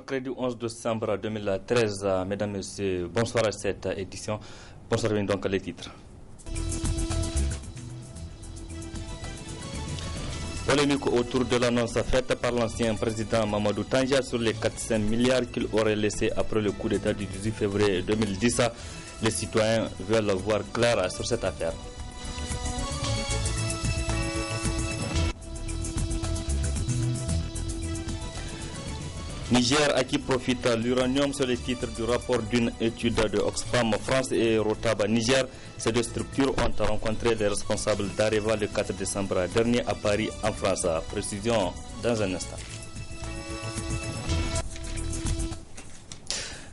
mercredi 11 décembre 2013. Mesdames et messieurs, bonsoir à cette édition. Bonsoir, donc les titres. Polémique autour de l'annonce faite par l'ancien président Mamadou Tanja sur les 400 milliards qu'il aurait laissés après le coup d'État du 18 février 2010. Les citoyens veulent voir clair sur cette affaire. Niger, à qui profite l'uranium, sur les titres du rapport d'une étude de Oxfam France et Rotaba Niger. Ces deux structures ont rencontré les responsables d'Areva le 4 décembre dernier à Paris, en France. Précision dans un instant.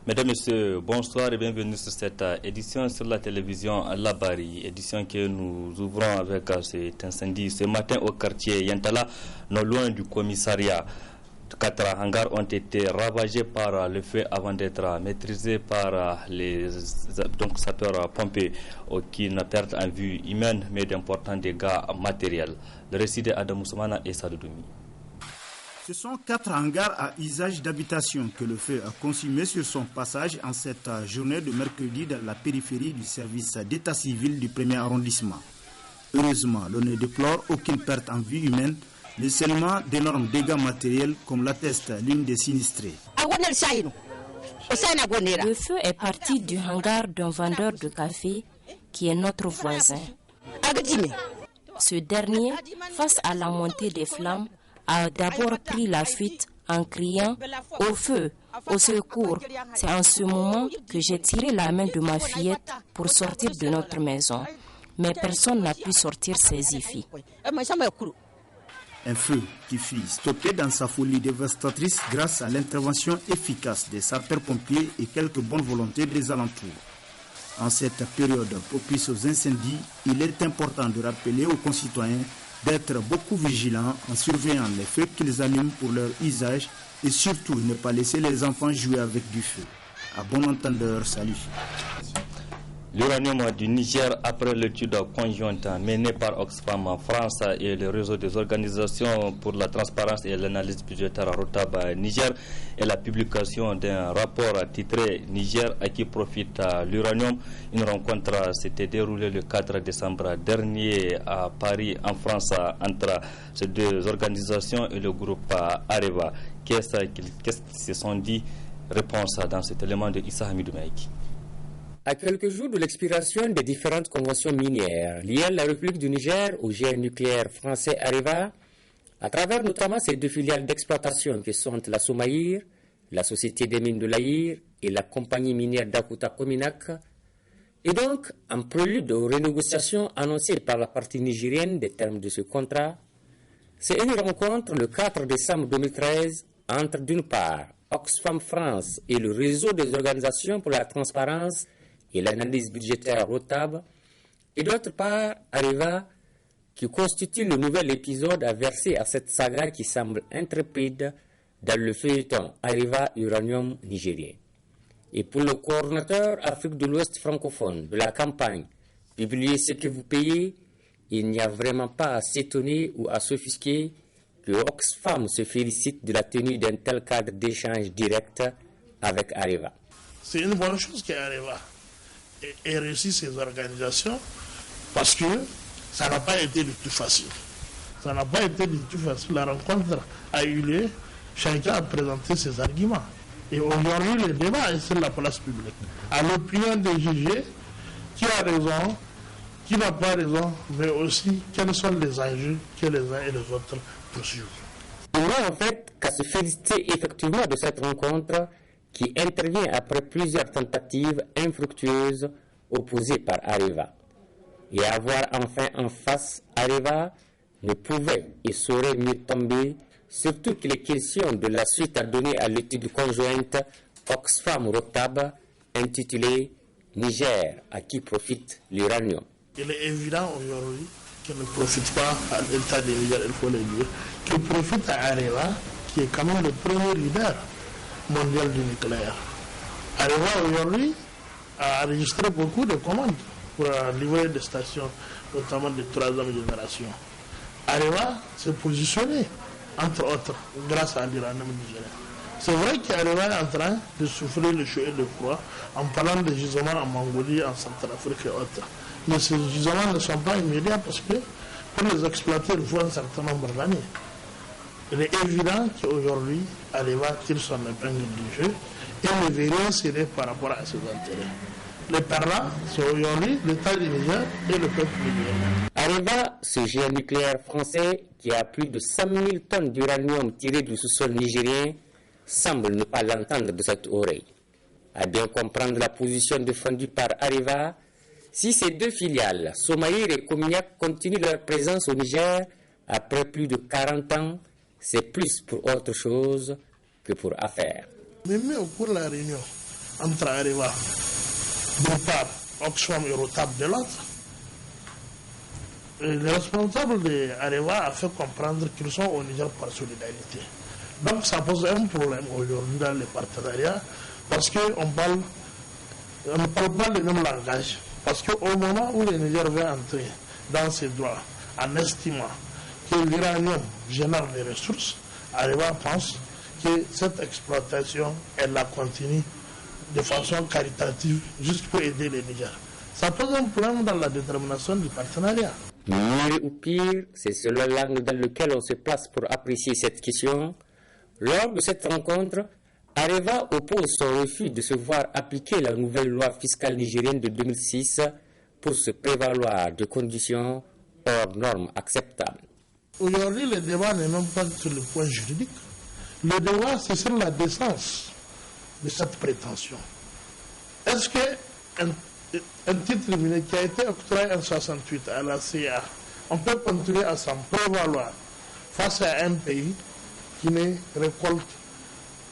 Mesdames et messieurs, bonsoir et bienvenue sur cette édition sur la télévision Labari. Édition que nous ouvrons avec cet incendie ce matin au quartier Yantala, non loin du commissariat. 4 hangars ont été ravagés par le feu avant d'être maîtrisés par les sapeurs-pompiers, qui ne perdent en vue humaine mais d'importants dégâts matériels. Le récit de Adam Ousmana et Sadoumi. Ce sont 4 hangars à usage d'habitation que le feu a consumé sur son passage en cette journée de mercredi dans la périphérie du service d'état civil du 1er arrondissement. Heureusement, l'on ne déplore aucune perte en vie humaine, mais seulement d'énormes dégâts matériels, comme l'atteste l'une des sinistrés. Le feu est parti du hangar d'un vendeur de café qui est notre voisin. Ce dernier, face à la montée des flammes, a d'abord pris la fuite en criant « Au feu, au secours ». C'est en ce moment que j'ai tiré la main de ma fillette pour sortir de notre maison. Mais personne n'a pu sortir ses filles. Un feu qui fut stoppé dans sa folie dévastatrice grâce à l'intervention efficace des sapeurs-pompiers et quelques bonnes volontés des alentours. En cette période propice aux incendies, il est important de rappeler aux concitoyens d'être beaucoup vigilants en surveillant les feux qu'ils allument pour leur usage et surtout ne pas laisser les enfants jouer avec du feu. À bon entendeur, salut. L'uranium du Niger, après l'étude conjointe menée par Oxfam France et le réseau des organisations pour la transparence et l'analyse budgétaire Rotaba Niger, et la publication d'un rapport titré Niger, à qui profite l'uranium. Une rencontre s'était déroulée le 4 décembre dernier à Paris, en France, entre ces deux organisations et le groupe Areva. Qu'est-ce qu'ils se sont dit? Réponse dans cet élément de Issa Hamidou Maïki. À quelques jours de l'expiration des différentes conventions minières liées à la République du Niger au géant nucléaire français Areva, à travers notamment ces deux filiales d'exploitation qui sont la Somaïr, la Société des mines de l'Aïr et la compagnie minière d'Akuta Kominak, et donc en prélude aux renégociations annoncées par la partie nigérienne des termes de ce contrat, c'est une rencontre le 4 décembre 2013 entre d'une part Oxfam France et le réseau des organisations pour la transparence et l'analyse budgétaire Rotab, et d'autre part Areva, qui constitue le nouvel épisode à verser à cette saga qui semble intrépide dans le feuilleton Areva Uranium nigérien. Et pour le coordonnateur Afrique de l'Ouest francophone de la campagne « Publiez ce que vous payez », il n'y a vraiment pas à s'étonner ou à s'offusquer que Oxfam se félicite de la tenue d'un tel cadre d'échange direct avec Areva. C'est une bonne chose qu'Areva ait réussi ces organisations, parce que ça n'a pas été du tout facile. Ça n'a pas été du tout facile. La rencontre a eu lieu, chacun a présenté ses arguments. Et aujourd'hui, le débat est sur la place publique. À l'opinion des juges, qui a raison, qui n'a pas raison, mais aussi quels sont les enjeux que les uns et les autres poursuivent. On voit en fait qu'à se féliciter effectivement de cette rencontre qui intervient après plusieurs tentatives infructueuses opposées par Areva. Et avoir enfin en face Areva ne pouvait et saurait mieux tomber, surtout qu'il est question de la suite à donner à l'étude conjointe Oxfam-Rotab intitulée Niger, à qui profite l'uranium. Il est évident aujourd'hui qu'il ne profite pas à l'État de Niger, il faut le dire, qu'il profite à Areva, qui est quand même le premier leader mondial du nucléaire. Areva aujourd'hui a enregistré beaucoup de commandes pour livrer des stations, notamment de 3e génération. Areva s'est positionné, entre autres, grâce à l'uranium nigérien. C'est vrai qu'Areva est en train de souffrir le chaud et le froid en parlant des gisements en Mongolie, en Centrafrique et autres. Mais ces gisements ne sont pas immédiats parce que pour les exploiter, il faut un certain nombre d'années. Il est évident qu'aujourd'hui, Areva tire son épingle du jeu et ne veut rien céder par rapport à ses intérêts. Les perdants sont aujourd'hui l'État du Niger et le peuple nigérien. Areva, ce géant nucléaire français qui a plus de 100 000 tonnes d'uranium tiré du sous-sol nigérien, semble ne pas l'entendre de cette oreille. À bien comprendre la position défendue par Areva, si ces deux filiales, Somaïr et Cominac, continuent leur présence au Niger après plus de 40 ans, c'est plus pour autre chose que pour affaire. Même au cours de la réunion entre Areva, d'une part, Oxfam et Rotab de l'autre, le responsable de Areva a fait comprendre qu'ils sont au Niger par solidarité. Donc ça pose un problème aujourd'hui dans les partenariats parce qu'on ne parle pas le même langage. Parce qu'au moment où le Niger veut entrer dans ses droits en estimant que l'uranium génère des ressources, Areva pense que cette exploitation, elle la continue de façon caritative juste pour aider le Niger. Ça pose un problème dans la détermination du partenariat. Mieux ou pire, c'est selon l'angle dans lequel on se place pour apprécier cette question. Lors de cette rencontre, Areva oppose son refus de se voir appliquer la nouvelle loi fiscale nigérienne de 2006 pour se prévaloir de conditions hors normes acceptables. Aujourd'hui, le débat n'est même pas sur le point juridique. Le débat, c'est sur la décence de cette prétention. Est-ce qu'un titre minier qui a été octroyé en 1968 à la CIA, on peut continuer à s'en prévaloir face à un pays qui ne récolte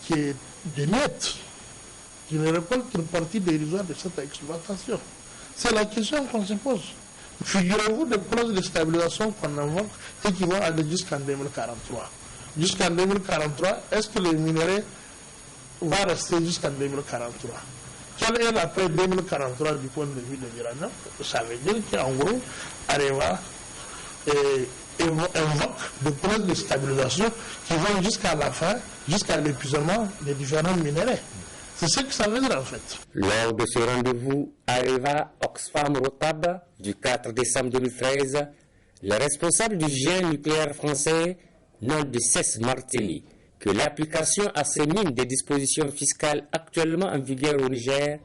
que des miettes, qui ne récolte qu'une partie dérisoire de cette exploitation? C'est la question qu'on se pose. Figurez-vous des clauses de stabilisation qu'on invoque et qui vont aller jusqu'en 2043. Jusqu'en 2043, est-ce que le minerai va rester jusqu'en 2043? Quelle est l'après 2043 du point de vue de l'Iran? Ça veut dire qu'en gros, Areva invoque des clauses de stabilisation qui vont jusqu'à la fin, jusqu'à l'épuisement des différents minéraux. C'est ce que ça veut dire en fait. Lors de ce rendez-vous Areva Oxfam Rotab du 4 décembre 2013, le responsable du géant nucléaire français n'a de cesse martelé que l'application à ces mines des dispositions fiscales actuellement en vigueur au Niger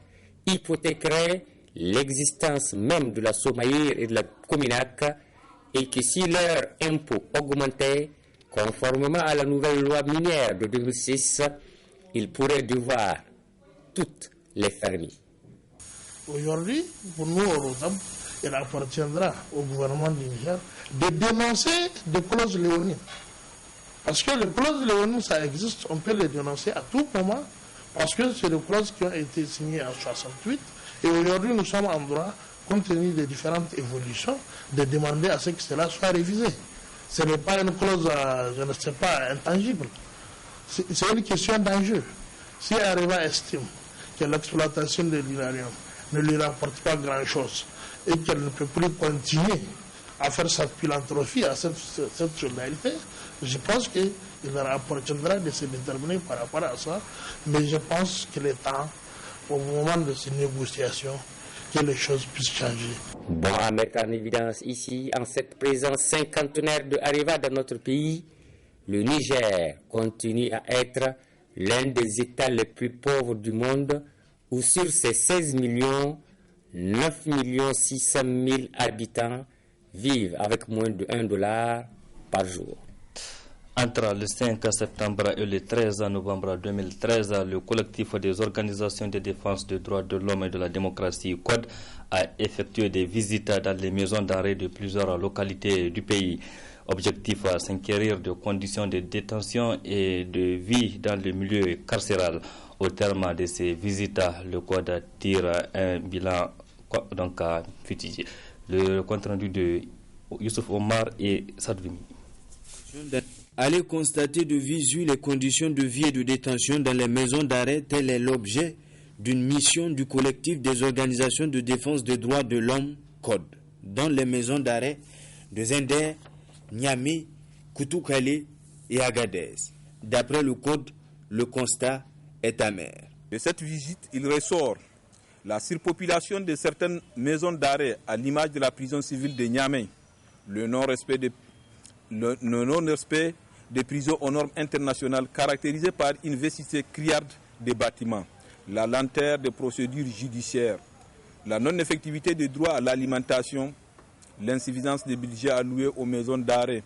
hypothéquerait l'existence même de la Somaïr et de la Cominac et que si leurs impôts augmentaient, conformément à la nouvelle loi minière de 2006, ils pourraient devoir toutes les fermer. Aujourd'hui, pour nous, au Rotab, il appartiendra au gouvernement du Niger de dénoncer des clauses léonines. Parce que les clauses léonines, ça existe, on peut les dénoncer à tout moment, parce que c'est des clauses qui ont été signées en 1968, et aujourd'hui nous sommes en droit, compte tenu des différentes évolutions, de demander à ce que cela soit révisé. Ce n'est pas une clause, je ne sais pas, intangible. C'est une question d'enjeu. Si Areva estime que l'exploitation de l'uranium ne lui rapporte pas grand-chose et qu'elle ne peut plus continuer à faire sa philanthropie, à cette solidarité, je pense qu'il leur appartiendra de se déterminer par rapport à ça. Mais je pense qu'il est temps, au moment de ces négociations, que les choses puissent changer. Bon à mettre en évidence ici, en cette présence cinquantenaire de Areva dans notre pays, le Niger continue à être l'un des États les plus pauvres du monde, où sur ses 16 millions, 9 600 000 habitants vivent avec moins de $1 par jour. Entre le 5 septembre et le 13 novembre 2013, le collectif des organisations de défense des droits de l'homme et de la démocratie CODE a effectué des visites dans les maisons d'arrêt de plusieurs localités du pays. Objectif à s'inquérir de conditions de détention et de vie dans le milieu carcéral. Au terme de ces visites, le CODE tire un bilan futilé. Le compte rendu de Youssouf Omar et Sadvini. Aller constater de visu les conditions de vie et de détention dans les maisons d'arrêt, tel est l'objet d'une mission du collectif des organisations de défense des droits de l'homme CODE dans les maisons d'arrêt de Zender, Niamey, Koutoukale et Agadez. D'après le CODE, le constat est amer. De cette visite, il ressort la surpopulation de certaines maisons d'arrêt à l'image de la prison civile de Niamey, le non-respect des prisons aux normes internationales caractérisées par une vestité criarde des bâtiments, la lenteur des procédures judiciaires, la non-effectivité des droits à l'alimentation, l'insuffisance des budgets alloués aux maisons d'arrêt,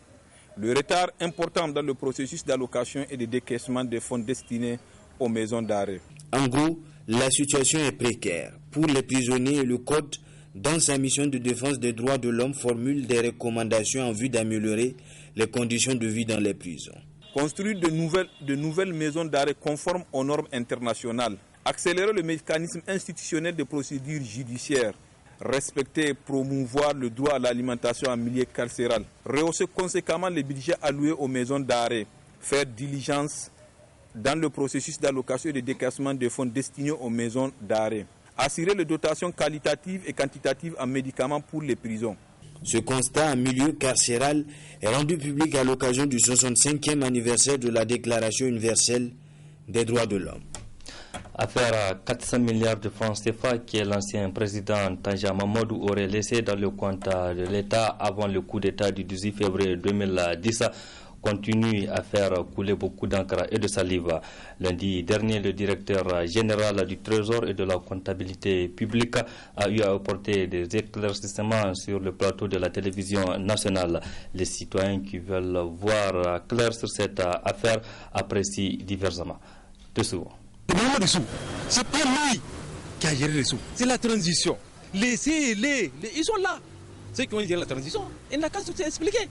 le retard important dans le processus d'allocation et de décaissement des fonds destinés aux maisons d'arrêt. En gros, la situation est précaire. Pour les prisonniers, et le Code, dans sa mission de défense des droits de l'homme, formule des recommandations en vue d'améliorer les conditions de vie dans les prisons. Construire de nouvelles maisons d'arrêt conformes aux normes internationales, accélérer le mécanisme institutionnel de procédure judiciaire, respecter et promouvoir le droit à l'alimentation en milieu carcéral, rehausser conséquemment les budgets alloués aux maisons d'arrêt, faire diligence dans le processus d'allocation et de décaissement des fonds destinés aux maisons d'arrêt, assurer les dotations qualitatives et quantitatives en médicaments pour les prisons. Ce constat en milieu carcéral est rendu public à l'occasion du 65e anniversaire de la Déclaration universelle des droits de l'homme. Affaire à 400 milliards de francs CFA que l'ancien président Tanja Mamadou aurait laissé dans le compte de l'État avant le coup d'État du 18 février 2010 continue à faire couler beaucoup d'encre et de salive. Lundi dernier, le directeur général du Trésor et de la comptabilité publique a eu à apporter des éclaircissements sur le plateau de la télévision nationale. Les citoyens qui veulent voir clair sur cette affaire apprécient diversement. Dessous. C'est pas lui qui a géré les sous, c'est la transition. Laissez-les, ils sont là. Ceux qui ont géré la transition, il n'a qu'à s'expliquer.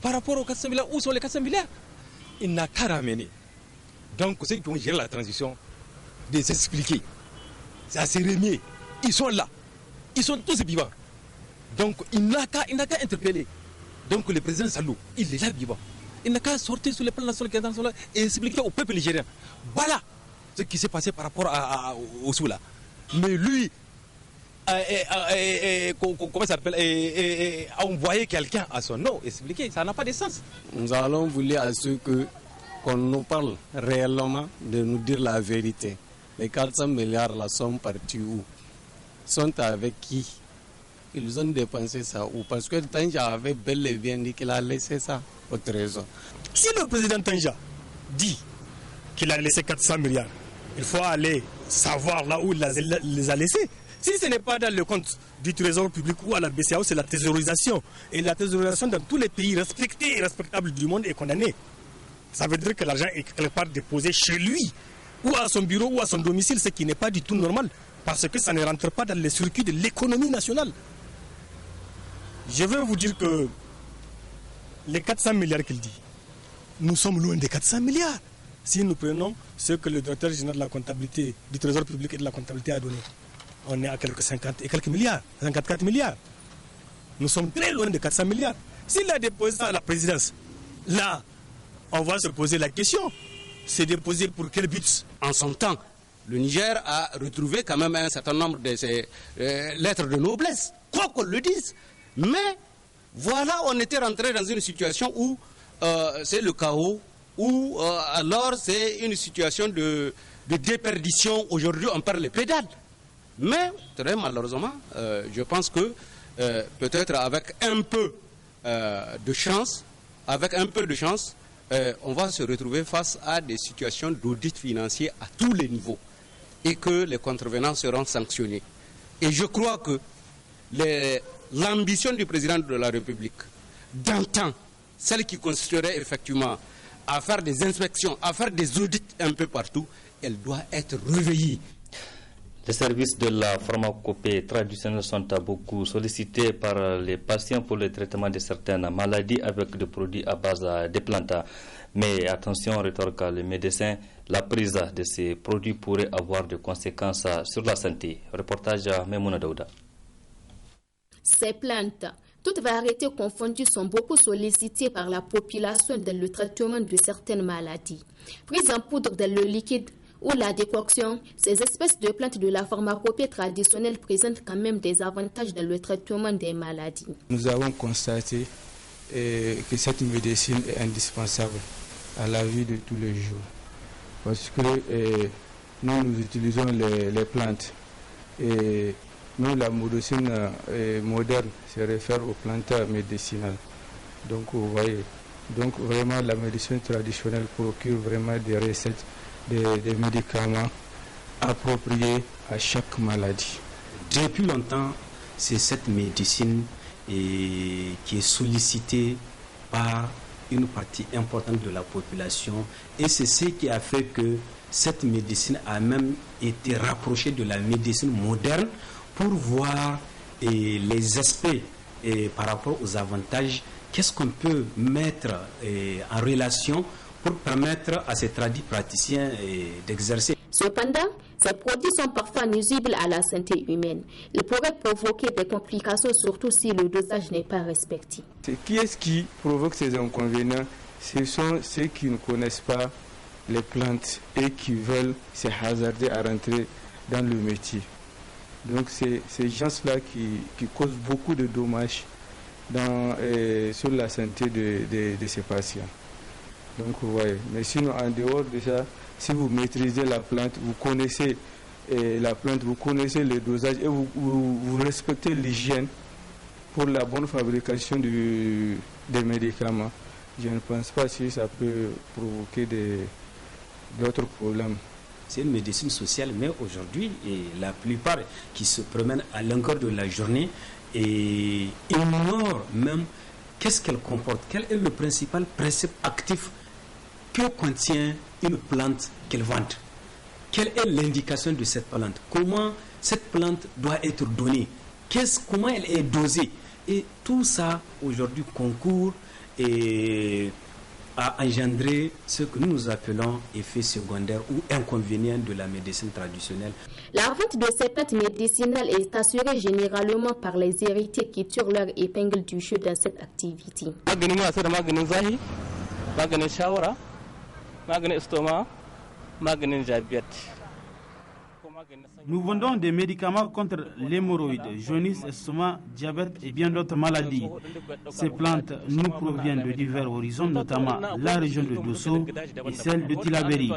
Par rapport aux 400 milliards, où sont les 400 milliards? Il n'a qu'à ramener. Donc ceux qui ont géré la transition, de s'expliquer. C'est assez remis. Ils sont là. Ils sont tous vivants. Donc il n'a qu'à interpeller. Donc le président Salou, il est là vivant. Il n'a qu'à sortir sur le plan national et expliquer au peuple nigérien. Voilà ce qui s'est passé par rapport au sous là. Mais lui, comment ça s'appelle, envoyer quelqu'un à son nom, expliquer, ça n'a pas de sens. Nous allons vouloir à ceux qu'on nous parle réellement de nous dire la vérité. Les 400 milliards là sont partis où? Sont avec qui? Ils ont dépensé ça où? Parce que Tanja avait bel et bien dit qu'il a laissé ça au trésor. Si le président Tanja dit qu'il a laissé 400 milliards, il faut aller savoir là où il les a laissés. Si ce n'est pas dans le compte du trésor public ou à la BCAO, c'est la thésaurisation. Et la thésaurisation dans tous les pays respectés et respectables du monde est condamnée. Ça veut dire que l'argent est quelque part déposé chez lui, ou à son bureau, ou à son domicile, ce qui n'est pas du tout normal, parce que ça ne rentre pas dans les circuits de l'économie nationale. Je veux vous dire que les 400 milliards qu'il dit, nous sommes loin des 400 milliards. Si nous prenons ce que le directeur général de la comptabilité, du trésor public et de la comptabilité a donné, on est à quelques 50 et quelques milliards, 54 milliards. Nous sommes très loin de 400 milliards. S'il a déposé ça à la présidence, là, on va se poser la question. C'est déposé pour quel but? En son temps, le Niger a retrouvé quand même un certain nombre de ses lettres de noblesse, quoi qu'on le dise. Mais voilà, on était rentré dans une situation où c'est le chaos, où alors c'est une situation de déperdition. Aujourd'hui, on perd les pédales. Mais, très malheureusement, je pense que peut-être avec un peu de chance, on va se retrouver face à des situations d'audit financier à tous les niveaux et que les contrevenants seront sanctionnés. Et je crois que l'ambition du président de la République, d'antan, celle qui consisterait effectivement à faire des inspections, à faire des audits un peu partout, elle doit être réveillée. Les services de la pharmacopée traditionnelle sont beaucoup sollicités par les patients pour le traitement de certaines maladies avec des produits à base de plantes. Mais attention, rétorque le médecin, la prise de ces produits pourrait avoir des conséquences sur la santé. Reportage Memouna Daouda. Ces plantes, toutes variétés confondues, sont beaucoup sollicitées par la population dans le traitement de certaines maladies. Prises en poudre dans le liquide ou la décoction, ces espèces de plantes de la pharmacopée traditionnelle présentent quand même des avantages dans le traitement des maladies. Nous avons constaté que cette médecine est indispensable à la vie de tous les jours. parce que nous utilisons les plantes. Et nous, la médecine moderne se réfère aux plantes médicinales. Donc, vous voyez, vraiment, la médecine traditionnelle procure vraiment des recettes, des médicaments appropriés à chaque maladie. Depuis longtemps, c'est cette médecine qui est sollicitée par une partie importante de la population, et c'est ce qui a fait que cette médecine a même été rapprochée de la médecine moderne pour voir les aspects par rapport aux avantages, qu'est-ce qu'on peut mettre en relation pour permettre à ces tradis praticiens d'exercer. Cependant, ces produits sont parfois nuisibles à la santé humaine. Ils pourraient provoquer des complications, surtout si le dosage n'est pas respecté. Qui est-ce qui provoque ces inconvénients? Ce sont ceux qui ne connaissent pas les plantes et qui veulent se hasarder à rentrer dans le métier. Donc c'est ces gens-là qui causent beaucoup de dommages sur la santé de ces patients. Donc vous voyez, mais sinon en dehors de ça, si vous maîtrisez la plante, vous connaissez la plante, vous connaissez le dosage et vous respectez l'hygiène pour la bonne fabrication des médicaments, je ne pense pas si ça peut provoquer d'autres problèmes. C'est une médecine sociale, mais aujourd'hui, la plupart qui se promènent à longueur de la journée ignorent même qu'est-ce qu'elle comporte, quel est le principal principe actif que contient une plante qu'elle vend. Quelle est l'indication de cette plante? Comment cette plante doit être donnée? Comment elle est dosée? Et tout ça, aujourd'hui, concourt à engendrer ce que nous appelons effet secondaire ou inconvénient de la médecine traditionnelle. La vente de ces plantes médicinales est assurée généralement par les héritiers qui tirent leur épingle du jeu dans cette activité. Nous vendons des médicaments contre l'hémorroïde, jaunisse, estomac, diabète et bien d'autres maladies. Ces plantes nous proviennent de divers horizons, notamment la région de Dosso et celle de Tillabéri.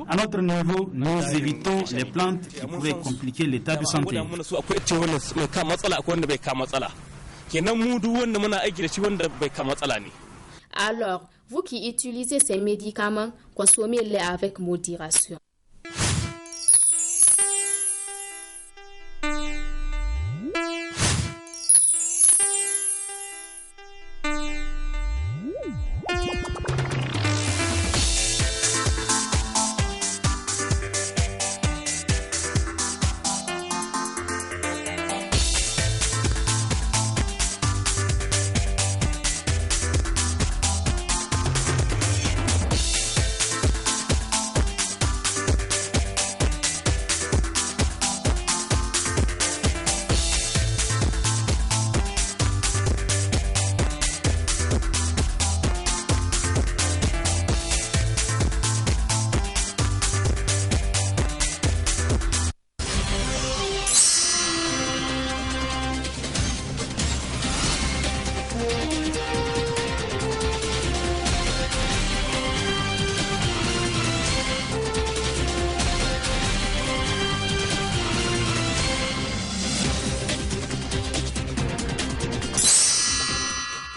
À notre niveau, nous évitons les plantes qui pourraient compliquer l'état de santé. Alors, vous qui utilisez ces médicaments, consommez-les avec modération.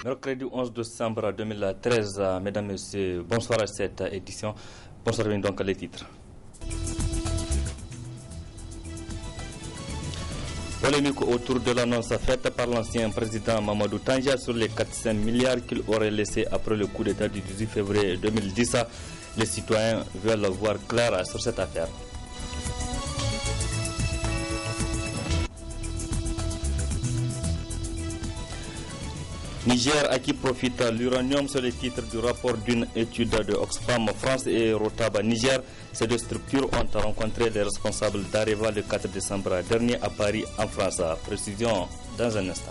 Mercredi 11 décembre 2013, mesdames et messieurs, bonsoir à cette édition. Bonsoir, donc les titres. Polémique autour de l'annonce faite par l'ancien président Mamadou Tanja sur les 400 milliards qu'il aurait laissés après le coup d'État du 18 février 2010. Les citoyens veulent voir clair sur cette affaire. Niger, à qui profite l'uranium, sur les titres du rapport d'une étude de Oxfam France et Rotaba Niger. Ces deux structures ont rencontré les responsables d'Areva le 4 décembre dernier à Paris, en France. Précision dans un instant.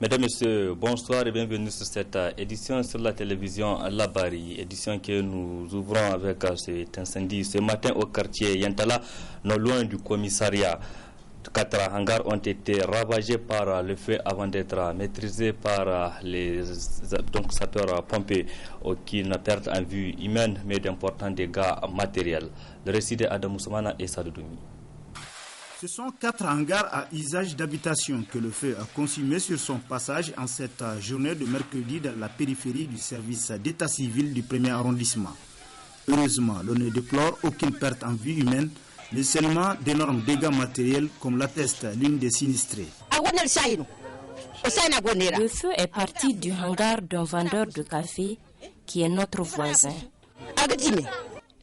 Mesdames et messieurs, bonsoir et bienvenue sur cette édition sur la télévision Labari, édition que nous ouvrons avec cet incendie ce matin au quartier Yantala, non loin du commissariat. 4 hangars ont été ravagés par le feu avant d'être maîtrisés par les sapeurs-pompiers qui ne perdent en vue humaine mais d'importants dégâts matériels. Le récit de Adam Moussoumana et Sadoumi. Ce sont 4 hangars à usage d'habitation que le feu a consumé sur son passage en cette journée de mercredi dans la périphérie du service d'état civil du 1er arrondissement. Heureusement, l'on ne déplore aucune perte en vie humaine, mais seulement d'énormes dégâts matériels comme l'atteste l'une des sinistrés. Le feu est parti du hangar d'un vendeur de café qui est notre voisin.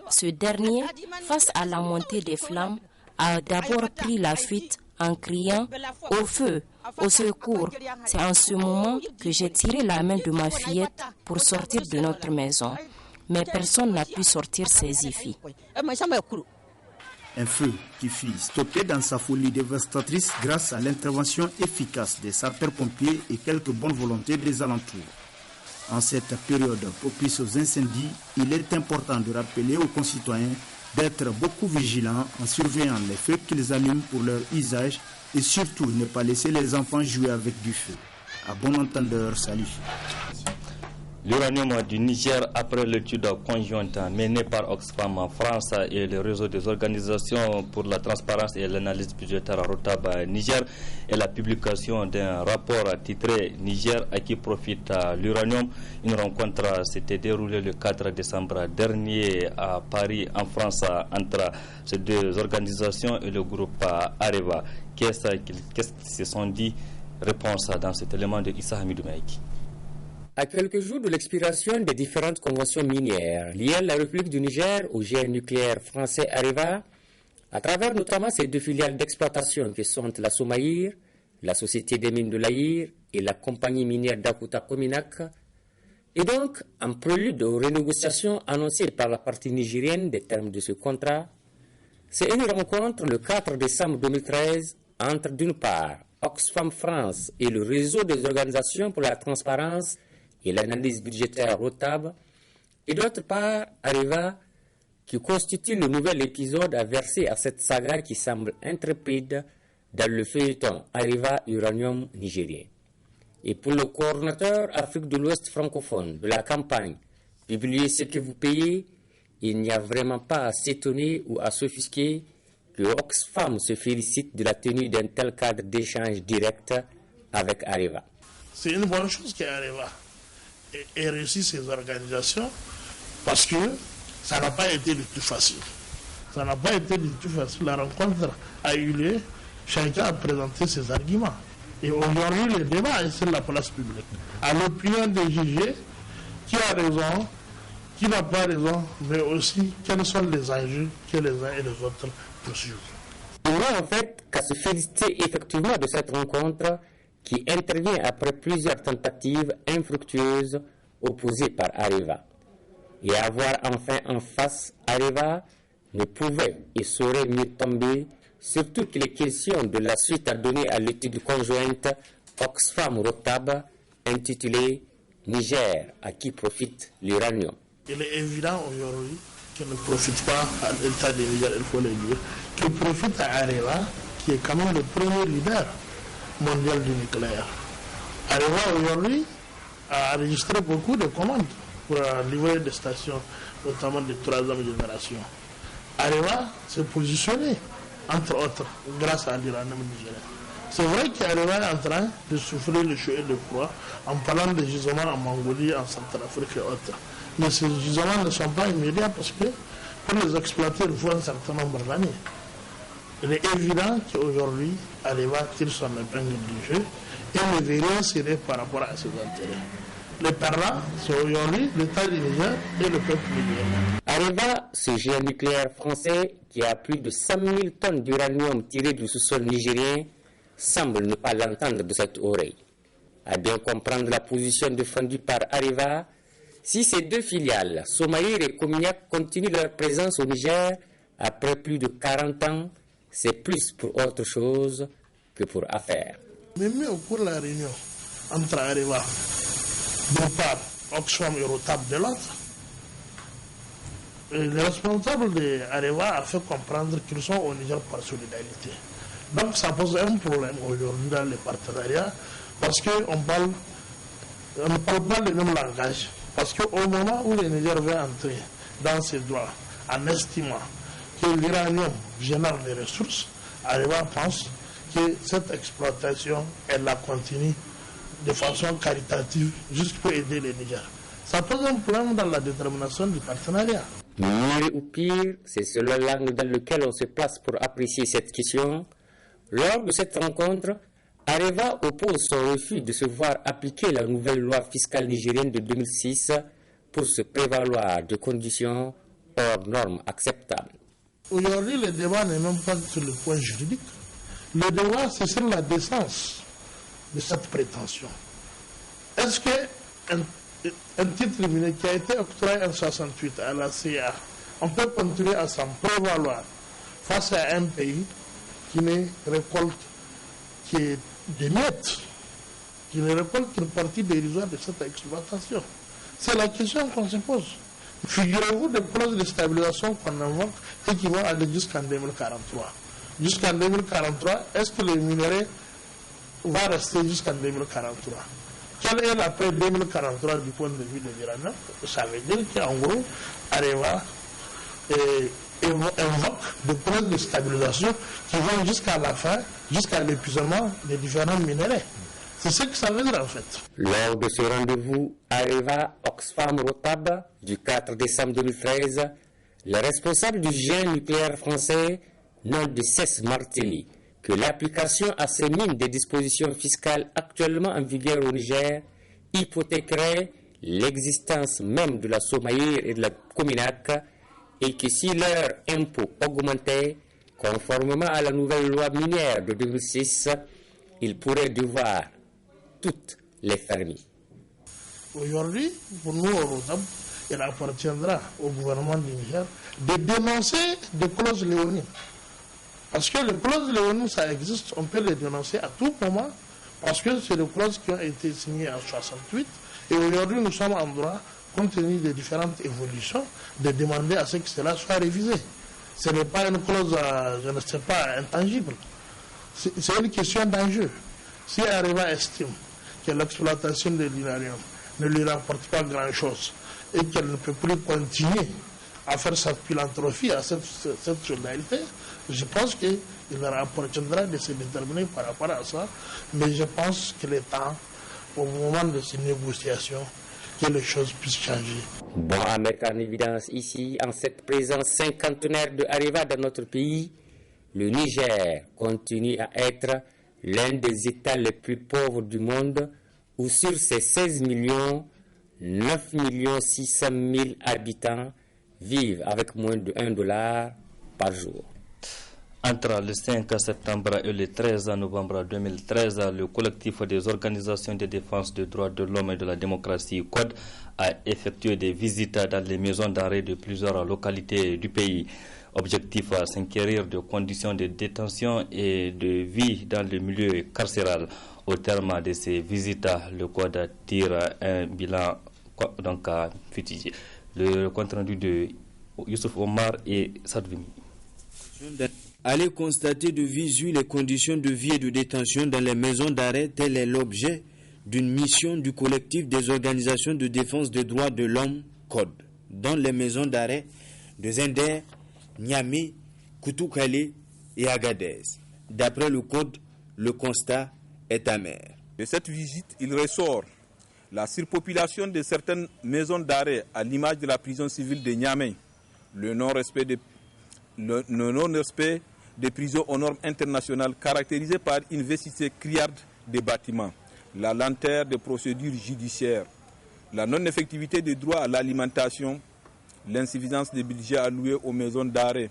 Ce dernier, face à la montée des flammes, a d'abord pris la fuite en criant « Au feu, au secours ». C'est en ce moment que j'ai tiré la main de ma fillette pour sortir de notre maison. Mais personne n'a pu sortir ses filles. Un feu qui fut stoppé dans sa folie dévastatrice grâce à l'intervention efficace des sapeurs-pompiers et quelques bonnes volontés des alentours. En cette période propice aux incendies, il est important de rappeler aux concitoyens d'être beaucoup vigilants en surveillant les feux qu'ils allument pour leur usage et surtout ne pas laisser les enfants jouer avec du feu. À bon entendeur, salut. L'uranium du Niger, après l'étude conjointe menée par Oxfam France et le réseau des organisations pour la transparence et l'analyse budgétaire Rotab Niger, et la publication d'un rapport titré Niger à qui profite l'uranium. Une rencontre s'était déroulée le 4 décembre dernier à Paris, en France, entre ces deux organisations et le groupe Areva. Qu'est-ce qu'ils se sont dit? Réponse dans cet élément de Issa Hamidou Maïki. À quelques jours de l'expiration des différentes conventions minières liées à la République du Niger au géant nucléaire français Areva, à travers notamment ces deux filiales d'exploitation qui sont la Somaïr, la Société des mines de l'Aïr et la compagnie minière d'Akuta Cominac, et donc en prélude aux renégociations annoncées par la partie nigérienne des termes de ce contrat, c'est une rencontre le 4 décembre 2013 entre d'une part Oxfam France et le réseau des organisations pour la transparence et l'analyse budgétaire Rotab, et d'autre part Areva, qui constitue le nouvel épisode à verser à cette saga qui semble intrépide dans le feuilleton Areva Uranium nigérien. Et pour le coordonnateur Afrique de l'Ouest francophone de la campagne « Publiez ce que vous payez », il n'y a vraiment pas à s'étonner ou à s'offusquer que Oxfam se félicite de la tenue d'un tel cadre d'échange direct avec Areva. C'est une bonne chose qu'Areva ait réussi ces organisations parce que ça n'a pas été du tout facile. Ça n'a pas été du tout facile. La rencontre a eu lieu, chacun a présenté ses arguments. Et aujourd'hui, le débat est sur la place publique. À l'opinion des jugés, qui a raison, qui n'a pas raison, mais aussi quels sont les enjeux que les uns et les autres poursuivent. On voit en fait qu'à se féliciter effectivement de cette rencontre qui intervient après plusieurs tentatives infructueuses opposées par Areva. Et avoir enfin en face Areva ne pouvait et saurait mieux tomber, surtout qu'il est question de la suite à donner à l'étude conjointe Oxfam-Rotab intitulée Niger à qui profite l'uranium. Il est évident aujourd'hui qu'il ne profite pas à l'État du Niger, il faut le dire, qu'il profite à Areva, qui est quand même le premier leader mondial du nucléaire. Areva aujourd'hui a enregistré beaucoup de commandes pour livrer des stations, notamment de 3e génération. Areva s'est positionné, entre autres, grâce à l'uranium nigérien. C'est vrai qu'Areva est en train de souffrir le chaud et le froid en parlant des gisements en Mongolie, en Centrafrique et autres. Mais ces gisements ne sont pas immédiats parce que pour les exploiter, il faut un certain nombre d'années. Il est évident qu'aujourd'hui, Areva tire son épingle du jeu et ne veut rien serrer par rapport à ses intérêts. Les perdants, c'est aujourd'hui l'État du Niger et le peuple nigérien. Areva, ce géant nucléaire français qui a plus de 100 000 tonnes d'uranium tiré du sous-sol nigérien, semble ne pas l'entendre de cette oreille. À bien comprendre la position défendue par Areva, si ces deux filiales, Somaïr et Cominac, continuent leur présence au Niger après plus de 40 ans, c'est plus pour autre chose que pour affaire. Mais mieux pour la réunion entre Areva, d'une part, Oxfam et Rotab de l'autre, le responsable de Areva a fait comprendre qu'ils sont au Niger par solidarité. Donc ça pose un problème aujourd'hui dans les partenariats parce qu'on ne parle pas le même langage. Parce qu'au moment où le Niger veut entrer dans ses droits en estimant que l'uranium génère des ressources, Areva pense que cette exploitation, elle la continue de façon caritative juste pour aider le Niger. Ça pose un problème dans la détermination du partenariat. Mieux ou pire, c'est selon l'angle dans lequel on se place pour apprécier cette question. Lors de cette rencontre, Areva oppose son refus de se voir appliquer la nouvelle loi fiscale nigérienne de 2006 pour se prévaloir de conditions hors normes acceptables. Aujourd'hui, le débat n'est même pas sur le point juridique. Le débat, c'est sur la décence de cette prétention. Est-ce qu'un titre minier qui a été octroyé en 1968 à la CA, on peut continuer à s'en prévaloir face à un pays qui ne récolte que des miettes, qui ne récolte qu'une partie dérisoire de cette exploitation? C'est la question qu'on se pose. Figurez-vous des clauses de stabilisation qu'on invoque et qui vont aller jusqu'en 2043. Jusqu'en 2043, est-ce que le minerai va rester jusqu'en 2043? Quel est l'après 2043 du point de vue de l'Iran? Ça veut dire qu'en gros, Areva invoque des clauses de stabilisation qui vont jusqu'à la fin, jusqu'à l'épuisement des différents minéraux. C'est ce que ça veut dire en fait. Lors de ce rendez-vous Areva Oxfam Rotab du 4 décembre 2013, le responsable du géant nucléaire français n'a de cesse martelé que l'application à ces mines des dispositions fiscales actuellement en vigueur au Niger hypothéquerait l'existence même de la Somaïr et de la Cominac et que si leurs impôts augmentaient, conformément à la nouvelle loi minière de 2006, ils pourraient devoir toutes les fermer. Aujourd'hui, pour nous, au Rotab, il appartiendra au gouvernement du Niger de dénoncer des clauses léonines. Parce que les clauses léonines, ça existe, on peut les dénoncer à tout moment, parce que c'est des clauses qui ont été signées en 68, et aujourd'hui nous sommes en droit, compte tenu des différentes évolutions, de demander à ce que cela soit révisé. Ce n'est pas une clause, je ne sais pas, intangible. C'est une question d'enjeu. Si Areva estime que l'exploitation de l'uranium ne lui rapporte pas grand-chose et qu'elle ne peut plus continuer à faire cette philanthropie, à cette solidarité, je pense qu'il leur appartiendra de se déterminer par rapport à ça. Mais je pense qu'il est temps, au moment de ces négociations, que les choses puissent changer. Bon, à mettre en évidence ici, en cette présence cinquantenaire de Areva dans notre pays, le Niger continue à être l'un des États les plus pauvres du monde, où sur ses 16 millions, 9 600 000 habitants vivent avec moins de $1 par jour. Entre le 5 septembre et le 13 novembre 2013, le collectif des organisations de défense des droits de l'homme et de la démocratie CODE a effectué des visites dans les maisons d'arrêt de plusieurs localités du pays. Objectif à s'inquérir de conditions de détention et de vie dans le milieu carcéral. Au terme de ces visites, le CODE tire un bilan futilé. Le compte rendu de Youssouf Omar et Sadvini. Aller constater de visu les conditions de vie et de détention dans les maisons d'arrêt, tel est l'objet d'une mission du collectif des organisations de défense des droits de l'homme CODE dans les maisons d'arrêt de Zender, Niamey, Koutoukale et Agadez. D'après le CODE, le constat est amer. De cette visite, il ressort la surpopulation de certaines maisons d'arrêt à l'image de la prison civile de Niamey, le non-respect des prisons aux normes internationales caractérisées par une vestité criarde des bâtiments, la lenteur des procédures judiciaires, la non-effectivité des droits à l'alimentation, l'insuffisance des budgets alloués aux maisons d'arrêt,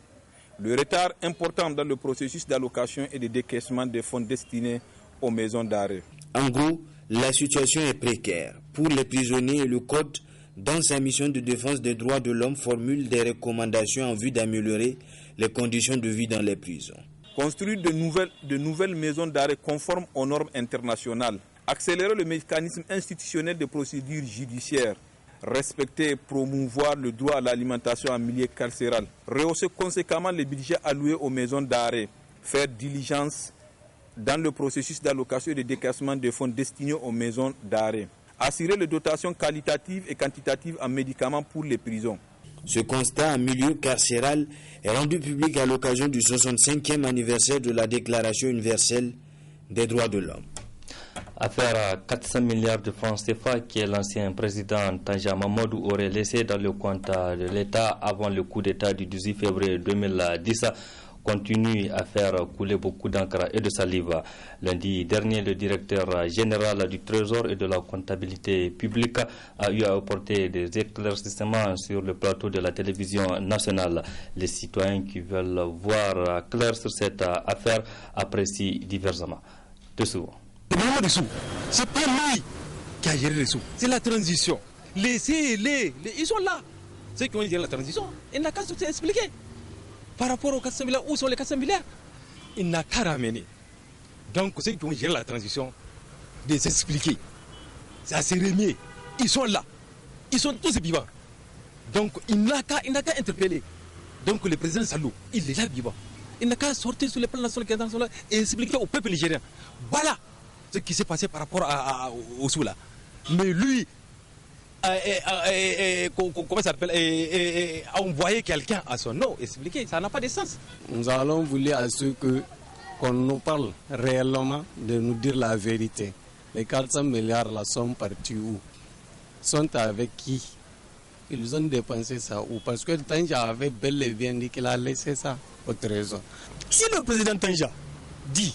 le retard important dans le processus d'allocation et de décaissement des fonds destinés aux maisons d'arrêt. En gros, la situation est précaire pour les prisonniers et le Code, dans sa mission de défense des droits de l'homme, formule des recommandations en vue d'améliorer les conditions de vie dans les prisons. Construire de nouvelles maisons d'arrêt conformes aux normes internationales, accélérer le mécanisme institutionnel de procédure judiciaire, respecter et promouvoir le droit à l'alimentation en milieu carcéral, rehausser conséquemment les budgets alloués aux maisons d'arrêt, faire diligence dans le processus d'allocation et de décaissement des fonds destinés aux maisons d'arrêt. Assurer les dotations qualitatives et quantitatives en médicaments pour les prisons. Ce constat en milieu carcéral est rendu public à l'occasion du 65e anniversaire de la Déclaration universelle des droits de l'homme. Affaire à 400 milliards de francs CFA que l'ancien président Tanja Mamadou aurait laissé dans le compte de l'État avant le coup d'État du 18 février 2010 continue à faire couler beaucoup d'encre et de salive. Lundi dernier, le directeur général du Trésor et de la comptabilité publique a eu à apporter des éclaircissements sur le plateau de la télévision nationale. Les citoyens qui veulent voir clair sur cette affaire apprécient diversement. Dessous. C'est pas lui qui a géré les sous, c'est la transition. Laissez-les, ils sont là. Ceux qui ont géré la transition, il n'a qu'à s'expliquer. Par rapport aux 400 milliards, où sont les 400 milliards? Il n'a qu'à ramener. Donc ceux qui ont géré la transition, de s'expliquer. Ça s'est remis. Ils sont là. Ils sont tous vivants. Donc il n'a qu'à interpeller. Donc le président Salou, il est là vivant. Il n'a qu'à sortir sur les plans nationaux et expliquer au peuple nigérien. Voilà ce qui s'est passé par rapport au sous là. Mais lui, comment ça s'appelle, a envoyé quelqu'un à son nom expliquer, ça n'a pas de sens. Nous allons vouloir à ceux qu'on nous parle réellement de nous dire la vérité. Les 400 milliards là sont partis où? Sont avec qui? Ils ont dépensé ça où? Parce que Tanja avait bel et bien dit qu'il a laissé ça au trésor. Si le président Tanja dit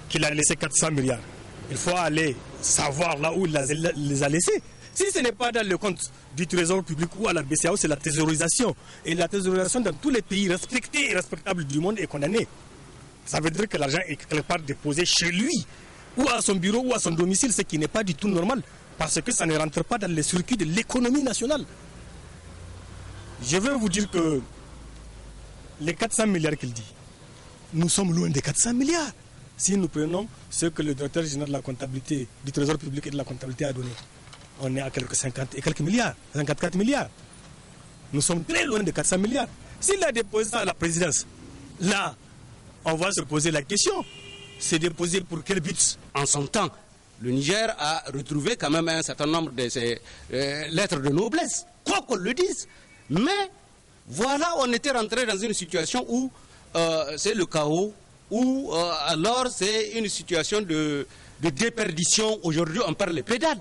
qu'il a laissé 400 milliards, il faut aller savoir là où il les a laissés. Si ce n'est pas dans le compte du trésor public ou à la BCAO, c'est la thésaurisation. Et la thésaurisation dans tous les pays respectés et respectables du monde est condamnée. Ça veut dire que l'argent est quelque part déposé chez lui, ou à son bureau, ou à son domicile, ce qui n'est pas du tout normal, parce que ça ne rentre pas dans les circuits de l'économie nationale. Je veux vous dire que les 400 milliards qu'il dit, nous sommes loin des 400 milliards. Si nous prenons ce que le directeur général de la comptabilité, du trésor public et de la comptabilité a donné, on est à quelques 50 et quelques milliards, 54 milliards. Nous sommes très loin de 400 milliards. S'il a déposé ça à la présidence, là, on va se poser la question. C'est déposé pour quel but? En son temps, le Niger a retrouvé quand même un certain nombre de ces lettres de noblesse, quoi qu'on le dise. Mais voilà, on était rentré dans une situation où c'est le chaos, où alors c'est une situation de déperdition. Aujourd'hui, on perd les pédales.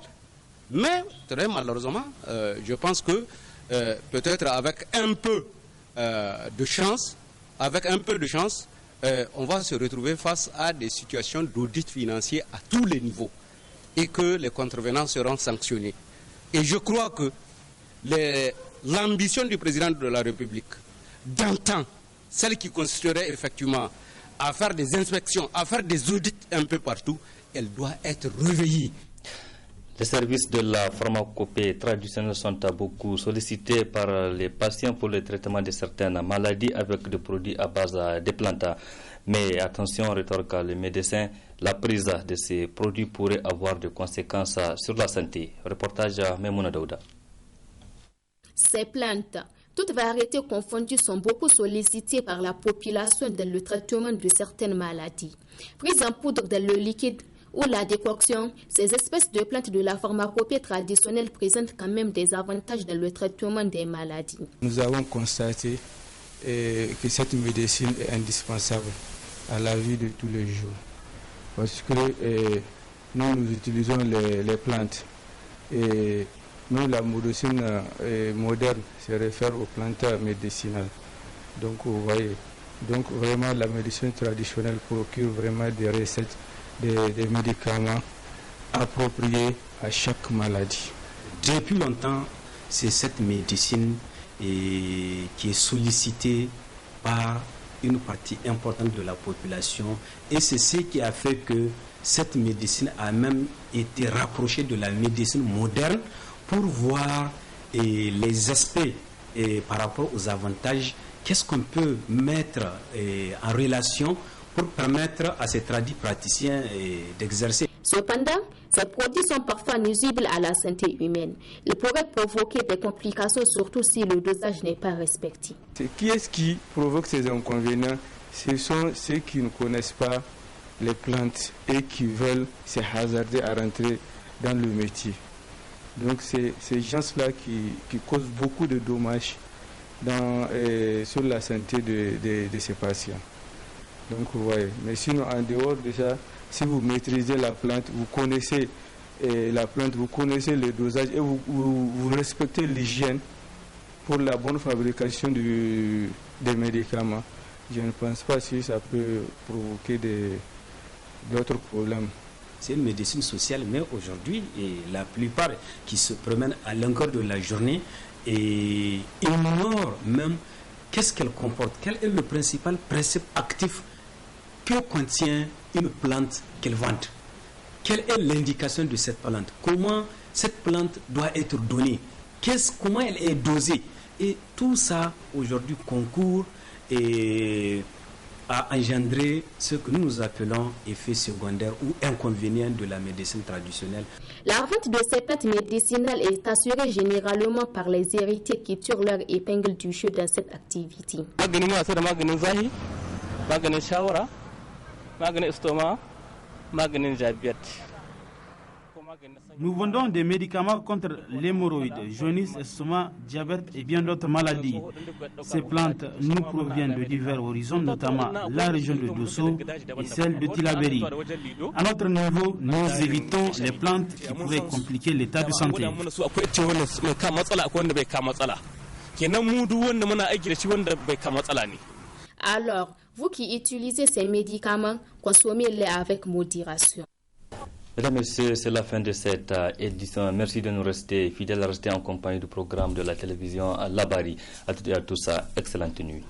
Mais très malheureusement, je pense que peut-être avec un peu de chance, on va se retrouver face à des situations d'audit financier à tous les niveaux et que les contrevenants seront sanctionnés. Et je crois que l'ambition du président de la République, d'antan, celle qui consisterait effectivement à faire des inspections, à faire des audits un peu partout, elle doit être réveillée. Les services de la pharmacopée traditionnelle sont beaucoup sollicités par les patients pour le traitement de certaines maladies avec des produits à base de plantes. Mais attention, rétorque le médecin, la prise de ces produits pourrait avoir des conséquences sur la santé. Reportage Memouna Daouda. Ces plantes, toutes variétés confondues, sont beaucoup sollicitées par la population dans le traitement de certaines maladies. Prises en poudre dans le liquide ou la décoction, ces espèces de plantes de la pharmacopée traditionnelle présentent quand même des avantages dans le traitement des maladies. Nous avons constaté que cette médecine est indispensable à la vie de tous les jours. Parce que nous utilisons les plantes. Et nous, la médecine moderne se réfère aux plantes médicinales. Donc, vous voyez, donc vraiment la médecine traditionnelle procure vraiment des recettes, des médicaments appropriés à chaque maladie. Depuis longtemps, c'est cette médecine qui est sollicitée par une partie importante de la population, et c'est ce qui a fait que cette médecine a même été rapprochée de la médecine moderne pour voir les aspects par rapport aux avantages, qu'est-ce qu'on peut mettre en relation pour permettre à ces tradis praticiens d'exercer. Cependant, ces produits sont parfois nuisibles à la santé humaine. Ils pourraient provoquer des complications, surtout si le dosage n'est pas respecté. Qui est-ce qui provoque ces inconvénients? ce sont ceux qui ne connaissent pas les plantes et qui veulent se hasarder à rentrer dans le métier. Donc c'est ces gens-là qui causent beaucoup de dommages sur la santé de ces patients. Donc vous voyez, mais sinon en dehors de ça, si vous maîtrisez la plante, vous connaissez la plante, vous connaissez le dosage et vous respectez l'hygiène pour la bonne fabrication des médicaments, je ne pense pas si ça peut provoquer d'autres problèmes. C'est une médecine sociale, mais aujourd'hui, la plupart qui se promènent à longueur de la journée et ignorent même qu'est-ce qu'elle comporte, quel est le principal principe actif que contient une plante qu'elle vend. Quelle est l'indication de cette plante? Comment cette plante doit être donnée? Comment elle est dosée? Et tout ça, aujourd'hui, concourt à engendrer ce que nous appelons effet secondaire ou inconvénient de la médecine traditionnelle. La vente de ces plantes médicinales est assurée généralement par les héritiers qui tirent leur épingle du jeu dans cette activité. Nous vendons des médicaments contre l'hémorroïde, jaunisse, estomac, diabète et bien d'autres maladies. Ces plantes nous proviennent de divers horizons, notamment la région de Dosso et celle de Tillabéri. À notre niveau, nous évitons les plantes qui pourraient compliquer l'état de santé. Alors, vous qui utilisez ces médicaments, consommez-les avec modération. Mesdames et messieurs, c'est la fin de cette édition. Merci de nous rester fidèles, à rester en compagnie du programme de la télévision Labari. À toutes et à tous, excellente nuit.